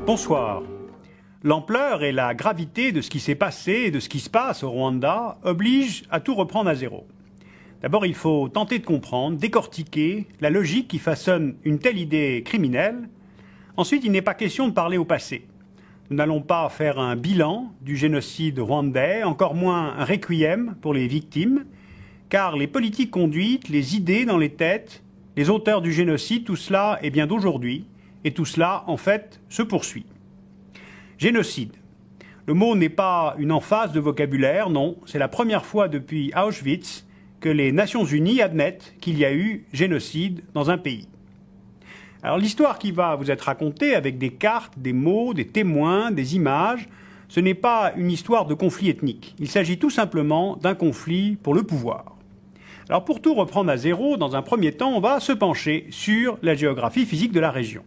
Bonsoir. L'ampleur et la gravité de ce qui s'est passé et de ce qui se passe au Rwanda obligent à tout reprendre à zéro. D'abord, il faut tenter de comprendre, décortiquer la logique qui façonne une telle idée criminelle. Ensuite, il n'est pas question de parler au passé. Nous n'allons pas faire un bilan du génocide rwandais, encore moins un requiem pour les victimes, car les politiques conduites, les idées dans les têtes, les auteurs du génocide, tout cela est bien d'aujourd'hui, et tout cela, en fait, se poursuit. Génocide. Le mot n'est pas une emphase de vocabulaire, non, c'est la première fois depuis Auschwitz que les Nations Unies admettent qu'il y a eu génocide dans un pays. Alors l'histoire qui va vous être racontée avec des cartes, des mots, des témoins, des images, ce n'est pas une histoire de conflit ethnique. Il s'agit tout simplement d'un conflit pour le pouvoir. Alors pour tout reprendre à zéro, dans un premier temps, on va se pencher sur la géographie physique de la région.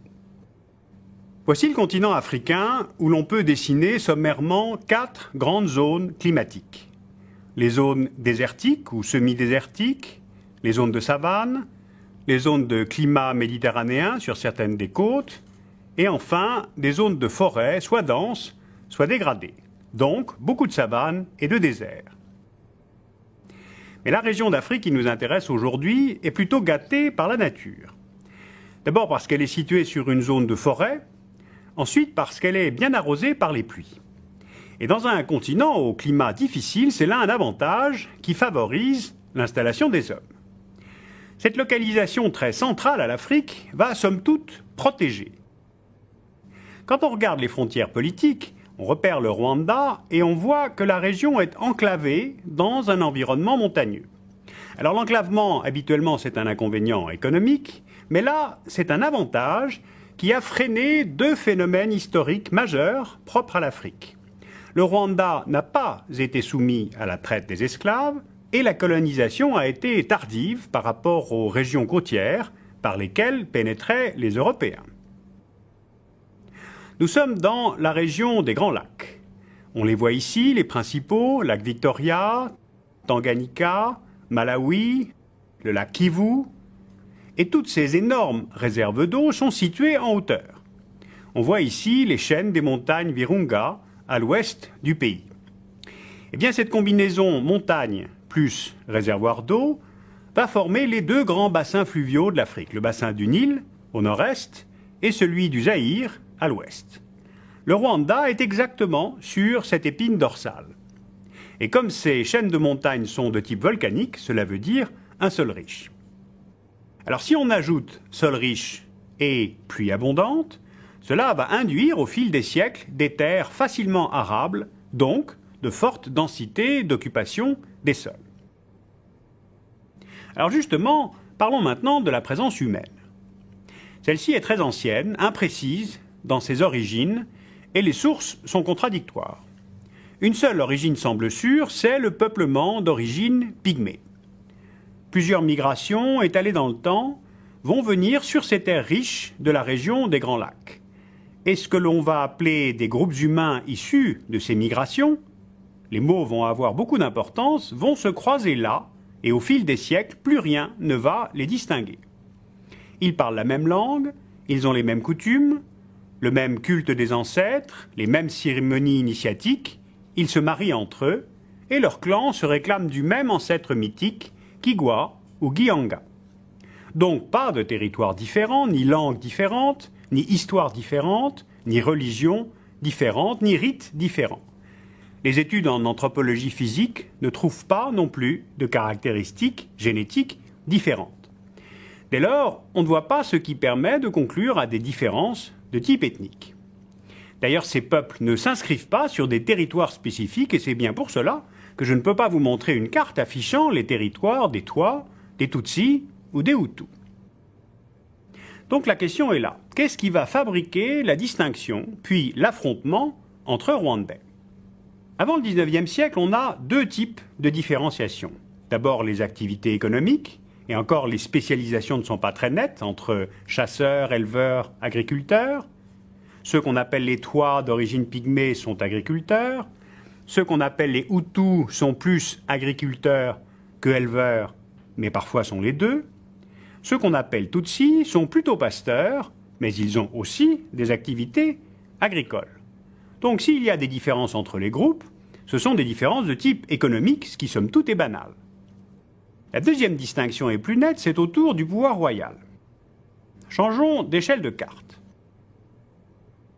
Voici le continent africain où l'on peut dessiner sommairement 4 grandes zones climatiques. Les zones désertiques ou semi-désertiques, les zones de savane, les zones de climat méditerranéen sur certaines des côtes, et enfin des zones de forêt soit denses, soit dégradées. Donc beaucoup de savane et de désert. Mais la région d'Afrique qui nous intéresse aujourd'hui est plutôt gâtée par la nature. D'abord parce qu'elle est située sur une zone de forêt, ensuite parce qu'elle est bien arrosée par les pluies. Et dans un continent au climat difficile, c'est là un avantage qui favorise l'installation des hommes. Cette localisation très centrale à l'Afrique va, somme toute, protéger. Quand on regarde les frontières politiques, on repère le Rwanda et on voit que la région est enclavée dans un environnement montagneux. Alors l'enclavement, habituellement, c'est un inconvénient économique, mais là, c'est un avantage qui a freiné 2 phénomènes historiques majeurs propres à l'Afrique. Le Rwanda n'a pas été soumis à la traite des esclaves et la colonisation a été tardive par rapport aux régions côtières par lesquelles pénétraient les Européens. Nous sommes dans la région des Grands Lacs. On les voit ici, les principaux, lac Victoria, Tanganyika, Malawi, le lac Kivu. Et toutes ces énormes réserves d'eau sont situées en hauteur. On voit ici les chaînes des montagnes Virunga à l'ouest du pays. Eh bien, cette combinaison montagne plus réservoir d'eau va former les 2 grands bassins fluviaux de l'Afrique, le bassin du Nil au nord-est et celui du Zaïre à l'ouest. Le Rwanda est exactement sur cette épine dorsale. Et comme ces chaînes de montagnes sont de type volcanique, cela veut dire un sol riche. Alors si on ajoute sol riche et pluie abondante, cela va induire au fil des siècles des terres facilement arables, donc de forte densité d'occupation des sols. Alors justement, parlons maintenant de la présence humaine. Celle-ci est très ancienne, imprécise dans ses origines, et les sources sont contradictoires. Une seule origine semble sûre, c'est le peuplement d'origine pygmée. Plusieurs migrations étalées dans le temps vont venir sur ces terres riches de la région des Grands Lacs. Et ce que l'on va appeler des groupes humains issus de ces migrations, les mots vont avoir beaucoup d'importance, vont se croiser là, et au fil des siècles, plus rien ne va les distinguer. Ils parlent la même langue, ils ont les mêmes coutumes, le même culte des ancêtres, les mêmes cérémonies initiatiques, ils se marient entre eux, et leurs clans se réclament du même ancêtre mythique, Kigwa ou Gihanga. Donc pas de territoires différents, ni langues différentes, ni histoires différentes, ni religions différentes, ni rites différents. Les études en anthropologie physique ne trouvent pas non plus de caractéristiques génétiques différentes. Dès lors, on ne voit pas ce qui permet de conclure à des différences de type ethnique. D'ailleurs, ces peuples ne s'inscrivent pas sur des territoires spécifiques et c'est bien pour cela que je ne peux pas vous montrer une carte affichant les territoires des Twa, des Tutsis ou des Hutus. Donc la question est là. Qu'est-ce qui va fabriquer la distinction, puis l'affrontement entre Rwandais ? Avant le XIXe siècle, on a 2 types de différenciation. D'abord les activités économiques, et encore les spécialisations ne sont pas très nettes entre chasseurs, éleveurs, agriculteurs. Ceux qu'on appelle les Twa d'origine pygmée sont agriculteurs. Ceux qu'on appelle les Hutus sont plus agriculteurs que éleveurs, mais parfois sont les deux. Ceux qu'on appelle Tutsis sont plutôt pasteurs, mais ils ont aussi des activités agricole. Donc s'il y a des différences entre les groupes, ce sont des différences de type économique, ce qui somme toute est banal. La deuxième distinction est plus nette, c'est autour du pouvoir royal. Changeons d'échelle de carte.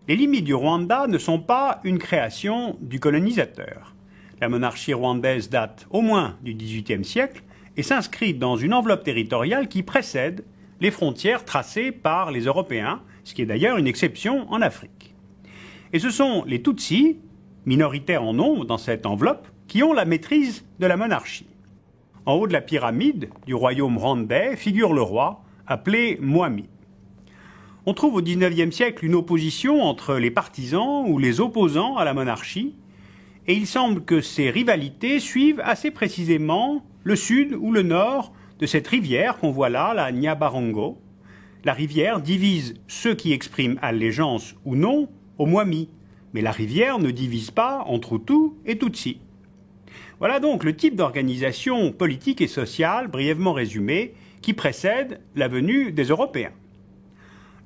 Les limites du Rwanda ne sont pas une création du colonisateur. La monarchie rwandaise date au moins du XVIIIe siècle et s'inscrit dans une enveloppe territoriale qui précède les frontières tracées par les Européens, ce qui est d'ailleurs une exception en Afrique. Et ce sont les Tutsis, minoritaires en nombre dans cette enveloppe, qui ont la maîtrise de la monarchie. En haut de la pyramide du royaume rwandais figure le roi, appelé Mwami. On trouve au XIXe siècle une opposition entre les partisans ou les opposants à la monarchie, et il semble que ces rivalités suivent assez précisément le sud ou le nord de cette rivière qu'on voit là, la Nyabarongo. La rivière divise ceux qui expriment allégeance ou non au Mwami, mais la rivière ne divise pas entre Hutus et Tutsis. Voilà donc le type d'organisation politique et sociale, brièvement résumé, qui précède la venue des Européens.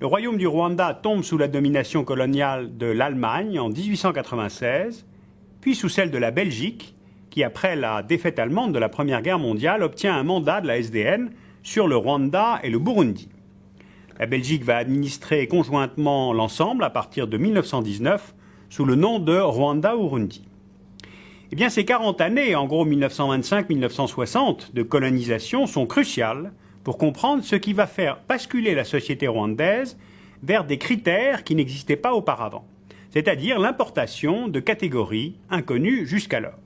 Le royaume du Rwanda tombe sous la domination coloniale de l'Allemagne en 1896, puis sous celle de la Belgique, qui, après la défaite allemande de la Première Guerre mondiale, obtient un mandat de la SDN sur le Rwanda et le Burundi. La Belgique va administrer conjointement l'ensemble à partir de 1919 sous le nom de Rwanda-Urundi. Eh bien, ces 40 années, en gros 1925-1960, de colonisation sont cruciales pour comprendre ce qui va faire basculer la société rwandaise vers des critères qui n'existaient pas auparavant, c'est-à-dire l'importation de catégories inconnues jusqu'alors.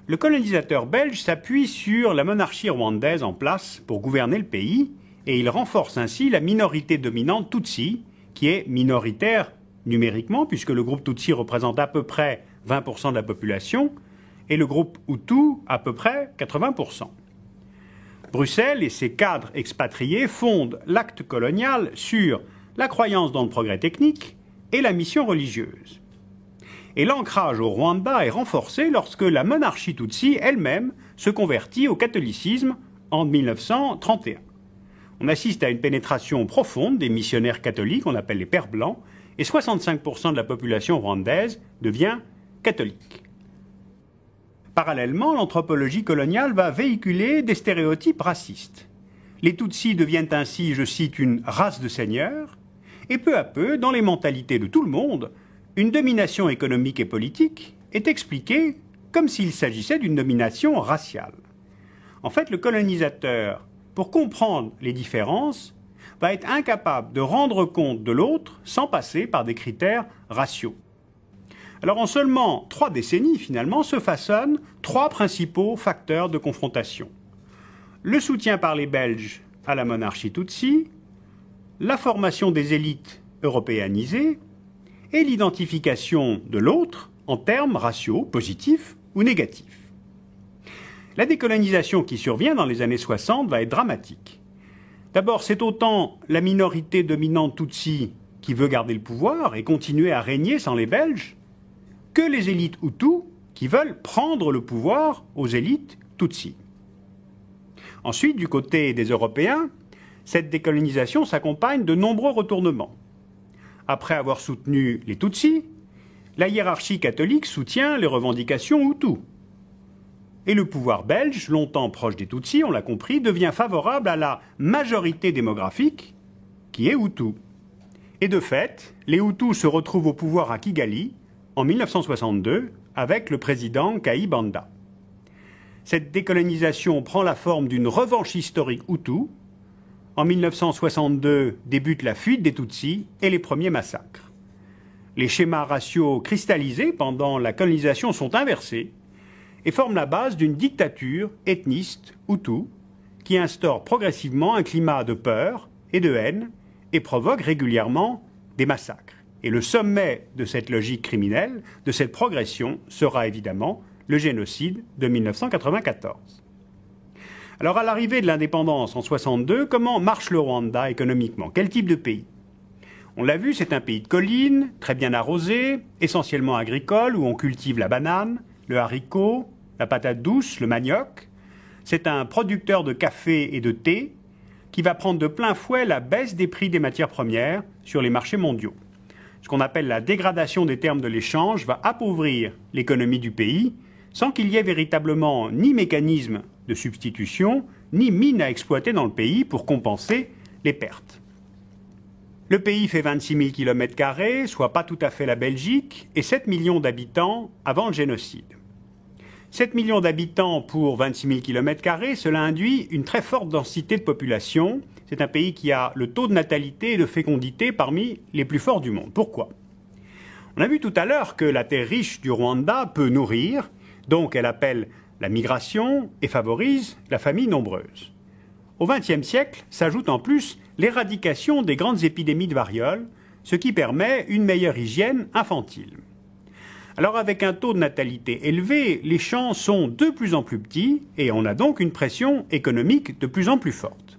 Le colonisateur belge s'appuie sur la monarchie rwandaise en place pour gouverner le pays et il renforce ainsi la minorité dominante Tutsi, qui est minoritaire numériquement puisque le groupe Tutsi représente à peu près 20% de la population et le groupe Hutu à peu près 80%. Bruxelles et ses cadres expatriés fondent l'acte colonial sur la croyance dans le progrès technique et la mission religieuse. Et l'ancrage au Rwanda est renforcé lorsque la monarchie Tutsi elle-même se convertit au catholicisme en 1931. On assiste à une pénétration profonde des missionnaires catholiques, on appelle les Pères Blancs, et 65% de la population rwandaise devient catholique. Parallèlement, l'anthropologie coloniale va véhiculer des stéréotypes racistes. Les Tutsis deviennent ainsi, je cite, une race de seigneurs, et peu à peu, dans les mentalités de tout le monde, une domination économique et politique est expliquée comme s'il s'agissait d'une domination raciale. En fait, le colonisateur, pour comprendre les différences, va être incapable de rendre compte de l'autre sans passer par des critères raciaux. Alors en seulement 3 décennies, finalement, se façonnent 3 principaux facteurs de confrontation. Le soutien par les Belges à la monarchie Tutsi, la formation des élites européanisées et l'identification de l'autre en termes raciaux positifs ou négatifs. La décolonisation qui survient dans les années 60 va être dramatique. D'abord, c'est autant la minorité dominante Tutsi qui veut garder le pouvoir et continuer à régner sans les Belges, que les élites Hutus qui veulent prendre le pouvoir aux élites Tutsi. Ensuite, du côté des Européens, cette décolonisation s'accompagne de nombreux retournements. Après avoir soutenu les Tutsis, la hiérarchie catholique soutient les revendications Hutus. Et le pouvoir belge, longtemps proche des Tutsis, on l'a compris, devient favorable à la majorité démographique qui est Hutu. Et de fait, les Hutus se retrouvent au pouvoir à Kigali en 1962 avec le président Kayibanda. Cette décolonisation prend la forme d'une revanche historique Hutu. En 1962 débute la fuite des Tutsis et les premiers massacres. Les schémas raciaux cristallisés pendant la colonisation sont inversés et forment la base d'une dictature ethniste Hutu qui instaure progressivement un climat de peur et de haine et provoque régulièrement des massacres. Et le sommet de cette logique criminelle, de cette progression, sera évidemment le génocide de 1994. Alors à l'arrivée de l'indépendance en 1962, comment marche le Rwanda économiquement? Quel type de pays? On l'a vu, c'est un pays de collines, très bien arrosé, essentiellement agricole, où on cultive la banane, le haricot, la patate douce, le manioc. C'est un producteur de café et de thé qui va prendre de plein fouet la baisse des prix des matières premières sur les marchés mondiaux. ce qu'on appelle la dégradation des termes de l'échange, va appauvrir l'économie du pays sans qu'il y ait véritablement ni mécanisme de substitution, ni mine à exploiter dans le pays pour compenser les pertes. Le pays fait 26 000 km², soit pas tout à fait la Belgique, et 7 millions d'habitants avant le génocide. 7 millions d'habitants pour 26 000 km², cela induit une très forte densité de population. C'est un pays qui a le taux de natalité et de fécondité parmi les plus forts du monde. Pourquoi ? On a vu tout à l'heure que la terre riche du Rwanda peut nourrir, donc elle appelle la migration et favorise la famille nombreuse. Au XXe siècle s'ajoute en plus l'éradication des grandes épidémies de variole, ce qui permet une meilleure hygiène infantile. Alors avec un taux de natalité élevé, les champs sont de plus en plus petits et on a donc une pression économique de plus en plus forte.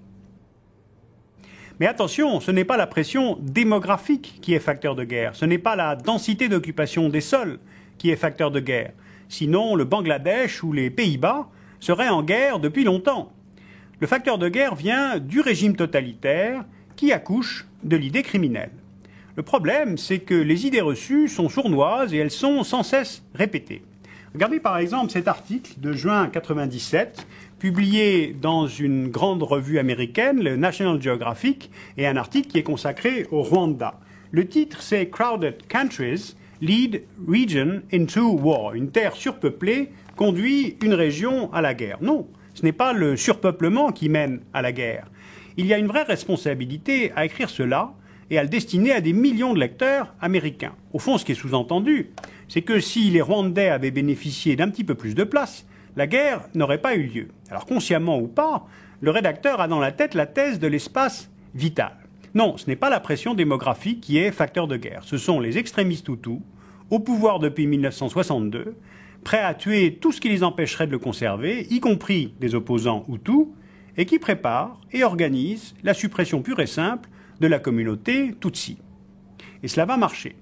Mais attention, ce n'est pas la pression démographique qui est facteur de guerre, ce n'est pas la densité d'occupation des sols qui est facteur de guerre. Sinon, le Bangladesh ou les Pays-Bas seraient en guerre depuis longtemps. Le facteur de guerre vient du régime totalitaire qui accouche de l'idée criminelle. Le problème, c'est que les idées reçues sont sournoises et elles sont sans cesse répétées. Regardez par exemple cet article de juin 1997, publié dans une grande revue américaine, le National Geographic, et un article qui est consacré au Rwanda. Le titre, c'est « Crowded Countries Lead Region into War ». Une terre surpeuplée conduit une région à la guerre. Non, ce n'est pas le surpeuplement qui mène à la guerre. Il y a une vraie responsabilité à écrire cela et à le destiner à des millions de lecteurs américains. Au fond, ce qui est sous-entendu, c'est que si les Rwandais avaient bénéficié d'un petit peu plus de place, la guerre n'aurait pas eu lieu. Alors, consciemment ou pas, le rédacteur a dans la tête la thèse de l'espace vital. Non, ce n'est pas la pression démographique qui est facteur de guerre. Ce sont les extrémistes Hutus, au pouvoir depuis 1962, prêts à tuer tout ce qui les empêcherait de le conserver, y compris des opposants Hutus, et qui préparent et organisent la suppression pure et simple de la communauté Tutsi. Et cela va marcher.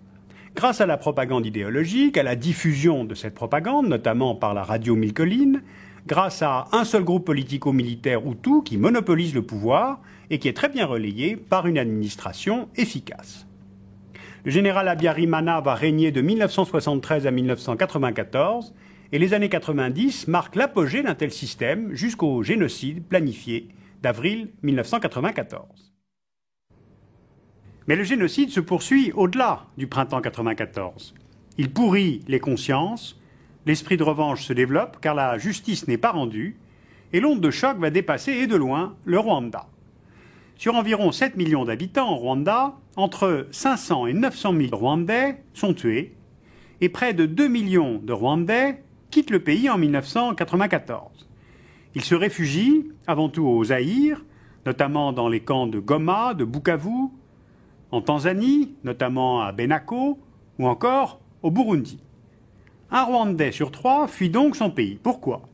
Grâce à la propagande idéologique, à la diffusion de cette propagande, notamment par la radio Mille Collines, grâce à un seul groupe politico-militaire Hutu qui monopolise le pouvoir et qui est très bien relayé par une administration efficace. Le général Habyarimana va régner de 1973 à 1994 et les années 90 marquent l'apogée d'un tel système jusqu'au génocide planifié d'avril 1994. Mais le génocide se poursuit au-delà du printemps 1994. Il pourrit les consciences, l'esprit de revanche se développe car la justice n'est pas rendue et l'onde de choc va dépasser et de loin le Rwanda. Sur environ 7 millions d'habitants au Rwanda, entre 500 et 900 000 Rwandais sont tués et près de 2 millions de Rwandais quittent le pays en 1994. Ils se réfugient avant tout au Zaïre, notamment dans les camps de Goma, de Bukavu, en Tanzanie, notamment à Benako, ou encore au Burundi. Un Rwandais sur 3 fuit donc son pays. Pourquoi ?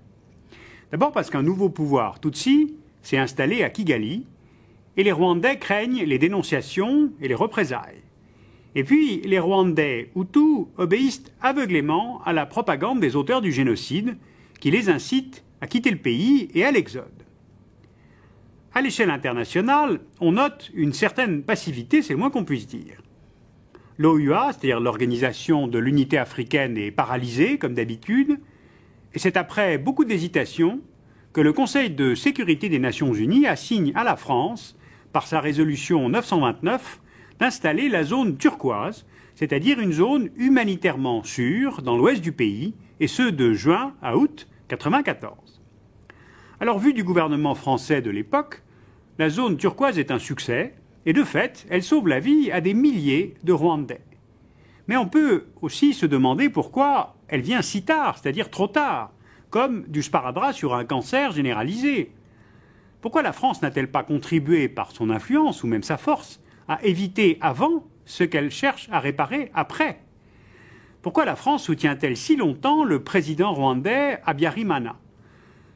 D'abord parce qu'un nouveau pouvoir Tutsi s'est installé à Kigali, et les Rwandais craignent les dénonciations et les représailles. Et puis, les Rwandais Hutus obéissent aveuglément à la propagande des auteurs du génocide, qui les incite à quitter le pays et à l'exode. À l'échelle internationale, on note une certaine passivité, c'est le moins qu'on puisse dire. L'OUA, c'est-à-dire l'Organisation de l'Unité africaine, est paralysée, comme d'habitude, et c'est après beaucoup d'hésitation que le Conseil de sécurité des Nations Unies assigne à la France, par sa résolution 929, d'installer la zone turquoise, c'est-à-dire une zone humanitairement sûre dans l'ouest du pays, et ce de juin à août 1994. Alors, vu du gouvernement français de l'époque, la zone turquoise est un succès, et de fait, elle sauve la vie à des milliers de Rwandais. Mais on peut aussi se demander pourquoi elle vient si tard, c'est-à-dire trop tard, comme du sparadrap sur un cancer généralisé. Pourquoi la France n'a-t-elle pas contribué par son influence, ou même sa force, à éviter avant ce qu'elle cherche à réparer après ? Pourquoi la France soutient-elle si longtemps le président rwandais Habyarimana ?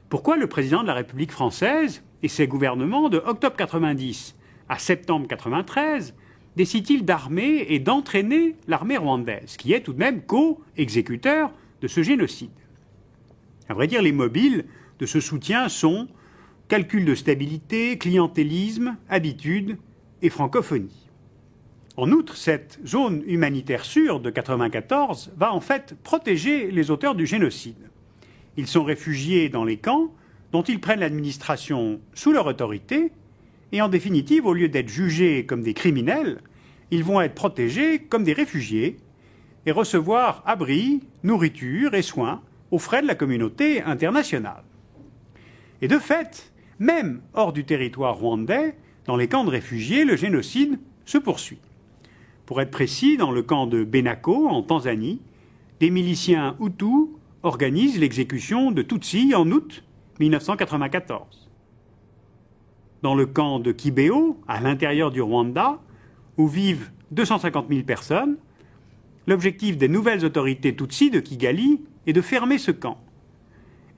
Pourquoi le président de la République française et ses gouvernements de octobre 90 à septembre 93 décident-ils d'armer et d'entraîner l'armée rwandaise, qui est tout de même co-exécuteur de ce génocide ? À vrai dire, les mobiles de ce soutien sont calcul de stabilité, clientélisme, habitude et francophonie. En outre, cette zone humanitaire sûre de 1994 va en fait protéger les auteurs du génocide. Ils sont réfugiés dans les camps dont ils prennent l'administration sous leur autorité et en définitive, au lieu d'être jugés comme des criminels, ils vont être protégés comme des réfugiés et recevoir abri, nourriture et soins aux frais de la communauté internationale. Et de fait, même hors du territoire rwandais, dans les camps de réfugiés, le génocide se poursuit. Pour être précis, dans le camp de Benako, en Tanzanie, des miliciens Hutus organisent l'exécution de Tutsis en août 1994. Dans le camp de Kibeo, à l'intérieur du Rwanda, où vivent 250 000 personnes, l'objectif des nouvelles autorités Tutsis de Kigali est de fermer ce camp.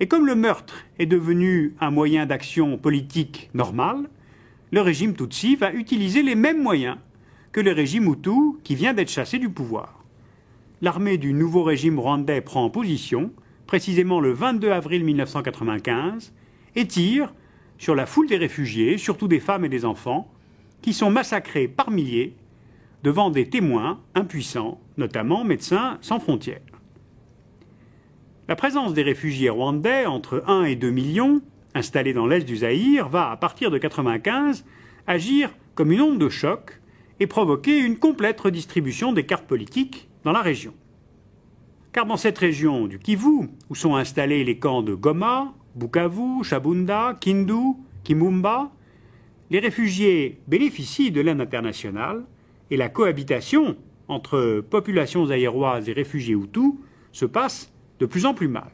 Et comme le meurtre est devenu un moyen d'action politique normal, le régime Tutsi va utiliser les mêmes moyens que le régime Hutu qui vient d'être chassé du pouvoir. L'armée du nouveau régime rwandais prend position, précisément le 22 avril 1995, et tire sur la foule des réfugiés, surtout des femmes et des enfants, qui sont massacrés par milliers devant des témoins impuissants, notamment Médecins sans frontières. La présence des réfugiés rwandais, entre 1 et 2 millions, installés dans l'est du Zaïre, va, à partir de 1995, agir comme une onde de choc et provoquer une complète redistribution des cartes politiques dans la région. Car dans cette région du Kivu, où sont installés les camps de Goma, Bukavu, Shabunda, Kindu, Kimumba, les réfugiés bénéficient de l'aide internationale et la cohabitation entre populations zaïroises et réfugiés Hutus se passe de plus en plus mal.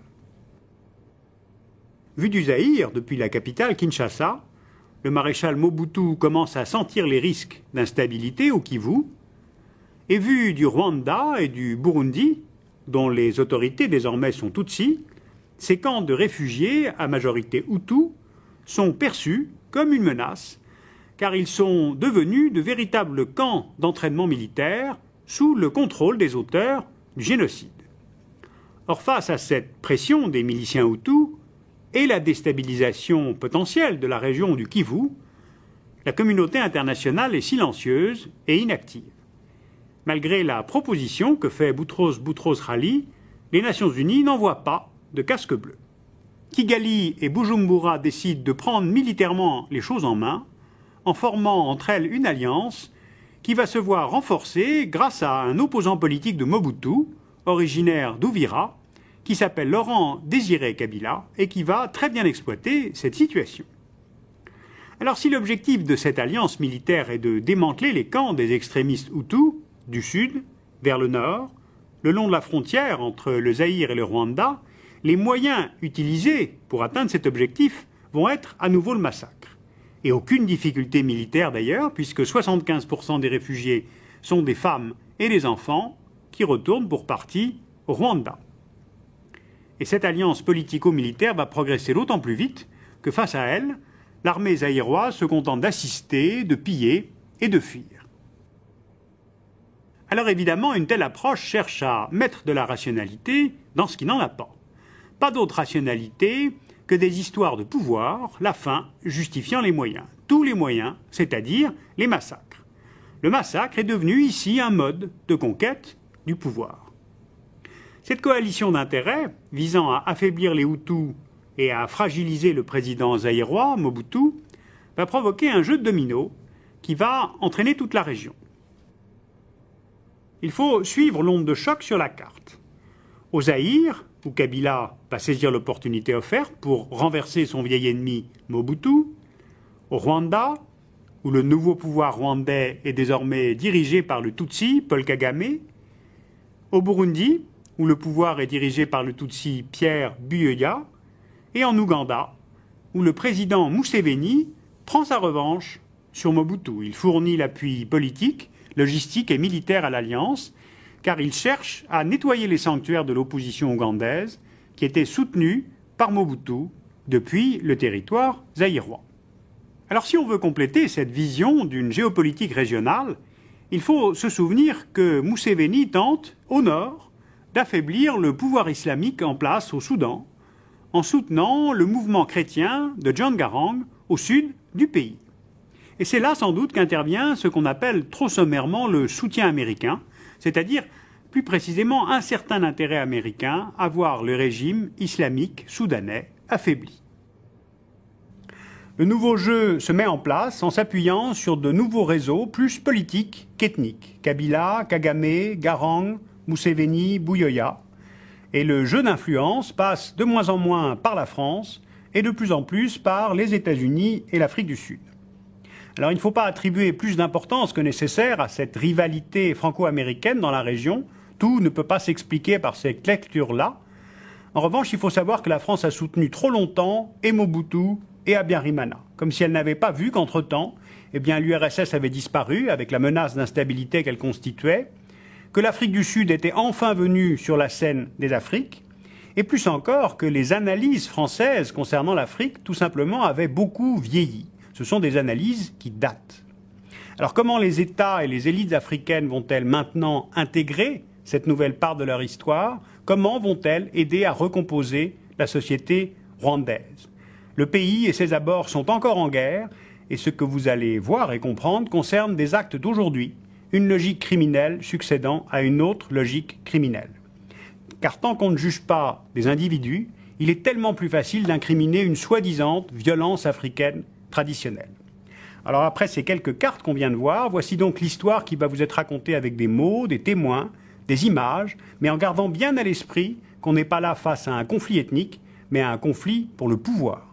Vu du Zaïre, depuis la capitale Kinshasa, le maréchal Mobutu commence à sentir les risques d'instabilité au Kivu, et vu du Rwanda et du Burundi, dont les autorités désormais sont Tutsis, ces camps de réfugiés à majorité Hutu sont perçus comme une menace, car ils sont devenus de véritables camps d'entraînement militaire sous le contrôle des auteurs du génocide. Or, face à cette pression des miliciens Hutus et la déstabilisation potentielle de la région du Kivu, la communauté internationale est silencieuse et inactive. Malgré la proposition que fait Boutros Boutros-Ghali, les Nations Unies n'envoient pas de casque bleu. Kigali et Bujumbura décident de prendre militairement les choses en main, en formant entre elles une alliance qui va se voir renforcée grâce à un opposant politique de Mobutu, originaire d'Ouvira, qui s'appelle Laurent Désiré Kabila et qui va très bien exploiter cette situation. Alors si l'objectif de cette alliance militaire est de démanteler les camps des extrémistes Hutus, du sud vers le nord, le long de la frontière entre le Zaïre et le Rwanda, les moyens utilisés pour atteindre cet objectif vont être à nouveau le massacre. Et aucune difficulté militaire d'ailleurs, puisque 75% des réfugiés sont des femmes et des enfants qui retournent pour partie au Rwanda. Et cette alliance politico-militaire va progresser d'autant plus vite que face à elle, l'armée zaïroise se contente d'assister, de piller et de fuir. Alors évidemment, une telle approche cherche à mettre de la rationalité dans ce qui n'en a pas. Pas d'autre rationalité que des histoires de pouvoir, la fin justifiant les moyens. Tous les moyens, c'est-à-dire les massacres. Le massacre est devenu ici un mode de conquête du pouvoir. Cette coalition d'intérêts, visant à affaiblir les Hutus et à fragiliser le président zaïrois, Mobutu, va provoquer un jeu de dominos qui va entraîner toute la région. Il faut suivre l'onde de choc sur la carte. Au Zaïre, où Kabila va saisir l'opportunité offerte pour renverser son vieil ennemi Mobutu, au Rwanda, où le nouveau pouvoir rwandais est désormais dirigé par le Tutsi Paul Kagame, au Burundi, où le pouvoir est dirigé par le Tutsi Pierre Buyoya, et en Ouganda, où le président Museveni prend sa revanche sur Mobutu. Il fournit l'appui politique, logistique et militaire à l'Alliance, car il cherche à nettoyer les sanctuaires de l'opposition ougandaise qui étaient soutenus par Mobutu depuis le territoire zaïrois. Alors si on veut compléter cette vision d'une géopolitique régionale, il faut se souvenir que Museveni tente, au nord, d'affaiblir le pouvoir islamique en place au Soudan, en soutenant le mouvement chrétien de John Garang au sud du pays. Et c'est là sans doute qu'intervient ce qu'on appelle trop sommairement le soutien américain, c'est-à-dire plus précisément un certain intérêt américain à voir le régime islamique soudanais affaibli. Le nouveau jeu se met en place en s'appuyant sur de nouveaux réseaux plus politiques qu'ethniques. Kabila, Kagame, Garang, Museveni, Bouyoya. Et le jeu d'influence passe de moins en moins par la France et de plus en plus par les États-Unis et l'Afrique du Sud. Alors il ne faut pas attribuer plus d'importance que nécessaire à cette rivalité franco-américaine dans la région. Tout ne peut pas s'expliquer par cette lecture-là. En revanche, il faut savoir que la France a soutenu trop longtemps et Mobutu et Habyarimana, comme si elle n'avait pas vu qu'entre-temps, l'URSS avait disparu avec la menace d'instabilité qu'elle constituait, que l'Afrique du Sud était enfin venue sur la scène des Afriques, et plus encore que les analyses françaises concernant l'Afrique, tout simplement, avaient beaucoup vieilli. Ce sont des analyses qui datent. Alors comment les États et les élites africaines vont-elles maintenant intégrer cette nouvelle part de leur histoire? Comment vont-elles aider à recomposer la société rwandaise? Le pays et ses abords sont encore en guerre, et ce que vous allez voir et comprendre concerne des actes d'aujourd'hui, une logique criminelle succédant à une autre logique criminelle. Car tant qu'on ne juge pas des individus, il est tellement plus facile d'incriminer une soi-disant violence africaine traditionnelle. Alors après ces quelques cartes qu'on vient de voir, voici donc l'histoire qui va vous être racontée avec des mots, des témoins, des images, mais en gardant bien à l'esprit qu'on n'est pas là face à un conflit ethnique, mais à un conflit pour le pouvoir.